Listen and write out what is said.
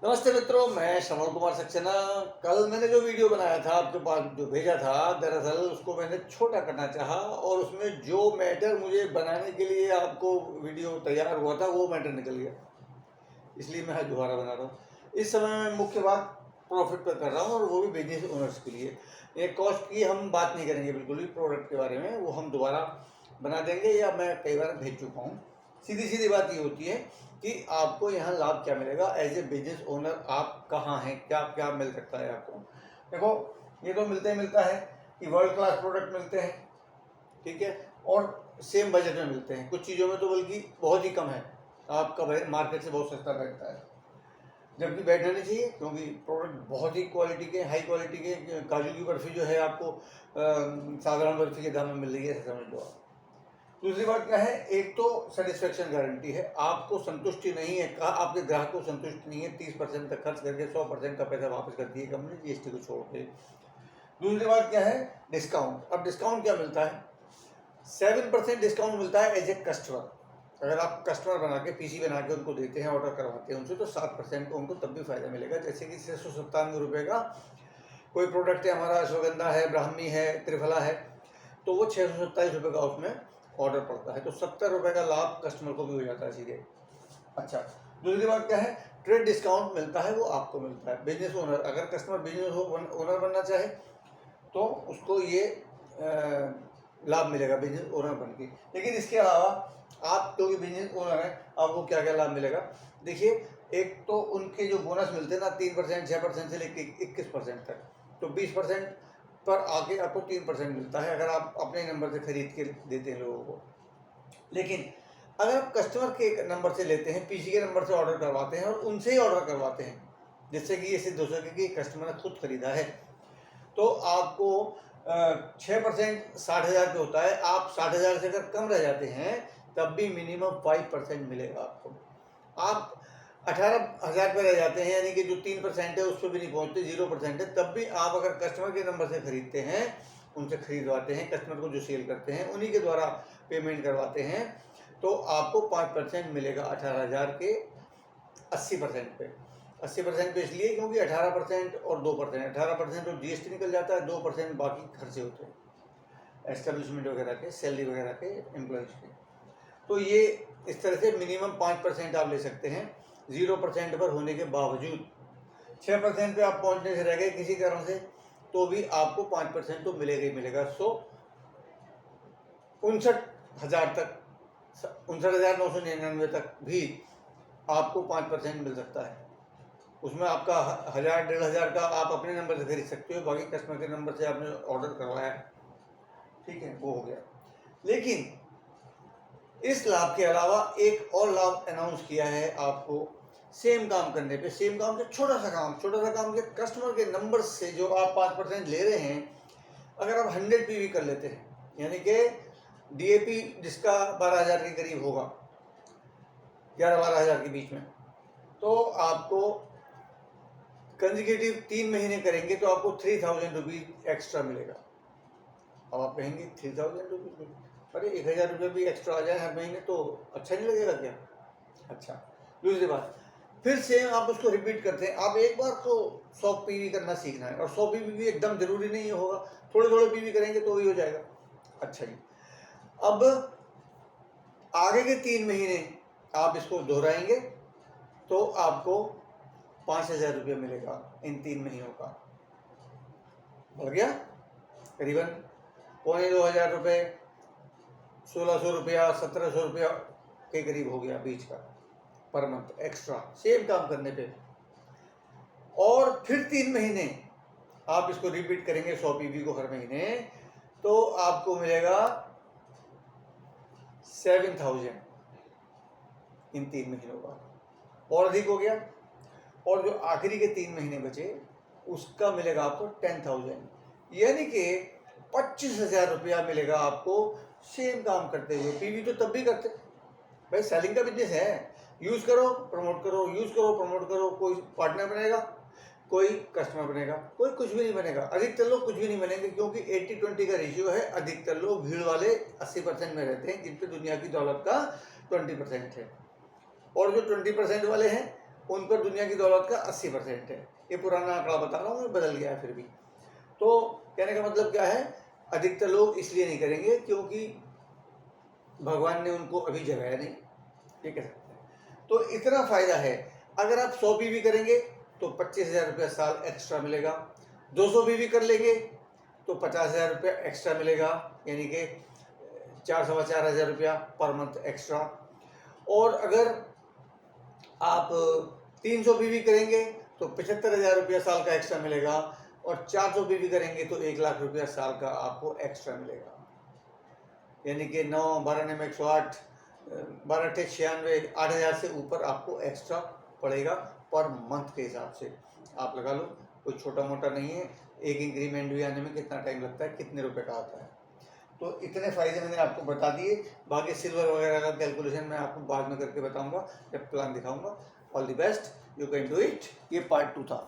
नमस्ते मित्रों, मैं श्रवण कुमार सक्सेना। कल मैंने जो वीडियो बनाया था आपके पास जो भेजा था, दरअसल उसको मैंने छोटा करना चाहा और उसमें जो मैटर मुझे बनाने के लिए आपको वीडियो तैयार हुआ था वो मैटर निकल गया, इसलिए मैं आज दोबारा बना रहा हूँ। इस समय मैं मुख्य बात प्रॉफिट पर कर रहा हूँ और वो भी बिजनेस ओनर्स के लिए। ये कॉस्ट की हम बात नहीं करेंगे बिल्कुल भी, प्रोडक्ट के बारे में वो हम दोबारा बना देंगे या मैं कई बार भेज चुका हूँ। सीधी सीधी बात ये होती है कि आपको यहाँ लाभ क्या मिलेगा एज ए बिजनेस ओनर। आप कहाँ हैं, क्या क्या मिल सकता है आपको। देखो, ये तो मिलता है कि वर्ल्ड क्लास प्रोडक्ट मिलते हैं, ठीक है, और सेम बजट में मिलते हैं। कुछ चीज़ों में तो बल्कि बहुत ही कम है, आपका मार्केट से बहुत सस्ता बैठता है, जबकि बैठना नहीं चाहिए क्योंकि प्रोडक्ट बहुत ही क्वालिटी के, हाई क्वालिटी के। काजू की बर्फ़ी जो है आपको साधारण बर्फ़ी के दाम में मिल रही है, ऐसा समझ लो आप। दूसरी बात क्या है, एक तो सेटिस्फेक्शन गारंटी है, आपको संतुष्टि नहीं है, कहा आपके ग्राहक को संतुष्टि नहीं है, 30% तक खर्च करके 100% का पैसा वापस करती है कंपनी जीएसटी को छोड़ के। दूसरी बात क्या है, डिस्काउंट। अब डिस्काउंट क्या मिलता है, 7% डिस्काउंट मिलता है एज ए कस्टमर। अगर आप कस्टमर बना के पीसी बना के उनको देते हैं, ऑर्डर करवाते हैं उनसे, तो 7% को उनको तब भी फायदा मिलेगा। जैसे कि 697 का कोई प्रोडक्ट है हमारा, अश्वगंधा है, ब्राह्मी है, त्रिफला है, तो वो 627 का उसमें ऑर्डर पड़ता है, तो 70 का लाभ कस्टमर को भी हो जाता है सीधे। अच्छा, दूसरी बात क्या है, ट्रेड डिस्काउंट मिलता है, वो आपको मिलता है। बिजनेस ओनर, अगर कस्टमर बिजनेस ओनर बनना चाहे तो उसको ये लाभ मिलेगा बिजनेस ओनर बन के। लेकिन इसके अलावा आप जो भी बिजनेस ओनर हैं, आपको क्या क्या लाभ मिलेगा। देखिए, एक तो उनके जो बोनस मिलते हैं ना, 3%, 6% से लेकर 21% तक, तो 20% पर आके आपको 3% मिलता है अगर आप अपने नंबर से खरीद के देते हैं लोगों को। लेकिन अगर आप कस्टमर के नंबर से लेते हैं, पीसी के नंबर से ऑर्डर करवाते हैं और उनसे ही ऑर्डर करवाते हैं, जिससे कि ये सिद्ध हो सके कि कस्टमर ने खुद खरीदा है, तो आपको 6% 60,000 पे होता है। आप 60,000 से अगर कम रह जाते हैं तब भी मिनिमम 5% मिलेगा आपको। आप 18,000 पे रह जाते हैं, यानी कि जो 3% है उस पर भी नहीं पहुंचते, 0% है, तब भी आप अगर कस्टमर के नंबर से खरीदते हैं, उनसे खरीदवाते हैं, कस्टमर को जो सेल करते हैं उन्हीं के द्वारा पेमेंट करवाते हैं, तो आपको 5% मिलेगा 18,000 के 80% पे। 80% पे इसलिए क्योंकि 18% और 2%, 18% तो जीएसटी निकल जाता है, 2% बाकी खर्चे होते हैं एस्टेब्लिशमेंट वगैरह के, सैलरी वगैरह के, एम्प्लॉयज़ के। तो ये इस तरह से मिनिमम 5% आप ले सकते हैं 0% पर होने के बावजूद। 6% पे आप पहुंचने से रह गए किसी कारण से, तो भी आपको 5% तो मिलेगा ही मिलेगा। सो 59,000 तक, 59,999 तक भी आपको 5% मिल सकता है। उसमें आपका 1,000 1,500 का आप अपने नंबर से खरीद सकते हो, बाकी कस्टमर के नंबर से आपने ऑर्डर करवाया, ठीक है, वो हो गया। लेकिन इस लाभ के अलावा एक और लाभ अनाउंस किया है आपको, सेम काम करने पे, सेम काम से छोटा सा काम के कस्टमर के नंबर से जो आप 5% ले रहे हैं, अगर आप 100 पीवी कर लेते हैं, यानी कि डीएपी जिसका 12,000 के करीब होगा, 11-12,000 के बीच में, तो आपको कंजिक्यूटिव 3 महीने करेंगे तो आपको 3,000 रुपीज एक्स्ट्रा मिलेगा। अब आप कहेंगे 3,000 रुपीज, अरे 1,000 रुपये भी एक्स्ट्रा आ जाए हर महीने तो अच्छा नहीं लगेगा क्या। अच्छा, दूसरी बात, फिर से आप उसको रिपीट करते हैं। आप एक बार तो 100 पीवी करना सीखना है, और 100 पीवी भी एकदम जरूरी नहीं होगा, थोड़े थोड़े पीवी करेंगे तो वही हो जाएगा। अच्छा जी, अब आगे के 3 महीने आप इसको दोहराएंगे तो आपको 5,000 रुपये मिलेगा इन 3 महीनों का। बढ़ गया करीबन 2,500 रुपये, 1,600 रुपया, 1,700 रुपया के करीब हो गया बीच का पर मंथ एक्स्ट्रा, सेम काम करने पे। और फिर 3 महीने आप इसको रिपीट करेंगे 100 पीवी को हर महीने, तो आपको मिलेगा 7,000 इन 3 महीनों का, और अधिक हो गया। और जो आखिरी के 3 महीने बचे उसका मिलेगा आपको 10,000, यानी कि 25,000 रुपया मिलेगा आपको सेम काम करते हुए। पीवी तो तब भी करते भाई, सेलिंग का बिजनेस है, यूज़ करो प्रमोट करो, यूज़ करो प्रमोट करो। कोई पार्टनर बनेगा, कोई कस्टमर बनेगा, कोई कुछ भी नहीं बनेगा। अधिकतर लोग कुछ भी नहीं बनेंगे क्योंकि 80-20 का रेशियो है। अधिकतर लोग भीड़ वाले 80% में रहते हैं, जिन पे दुनिया की दौलत का 20% है, और जो 20% वाले हैं उन पर दुनिया की दौलत का 80% है। ये पुराना आंकड़ा बता रहा हूँ, बदल गया है फिर भी। तो कहने का मतलब क्या है, अधिकतर लोग इसलिए नहीं करेंगे क्योंकि भगवान ने उनको अभी जगाया नहीं, ये कह सकते हैं। तो इतना फ़ायदा है। अगर आप 100 बीवी करेंगे तो 25,000 रुपया साल एक्स्ट्रा मिलेगा। 200 बीवी कर लेंगे तो 50,000 रुपया एक्स्ट्रा मिलेगा, यानी कि 4,000 रुपया पर मंथ एक्स्ट्रा। और अगर आप 300 बीवी करेंगे तो 75,000 रुपया साल का एक्स्ट्रा मिलेगा। और 400 बीवी करेंगे तो 1 लाख रुपया साल का आपको एक्स्ट्रा मिलेगा। यानी कि 9 12 में 108, 12 96, 8,000 से ऊपर आपको एक्स्ट्रा पड़ेगा पर मंथ के हिसाब से। आप लगा लो, कोई छोटा मोटा नहीं है। एक इंक्रीमेंट भी आने में कितना टाइम लगता है, कितने रुपए का आता है। तो इतने फ़ायदे मैंने आपको बता दिए। बाकी सिल्वर वगैरह का कैलकुलेशन मैं आपको बाद में करके बताऊंगा जब प्लान दिखाऊंगा। All the best, you can do it. ये पार्ट 2 था।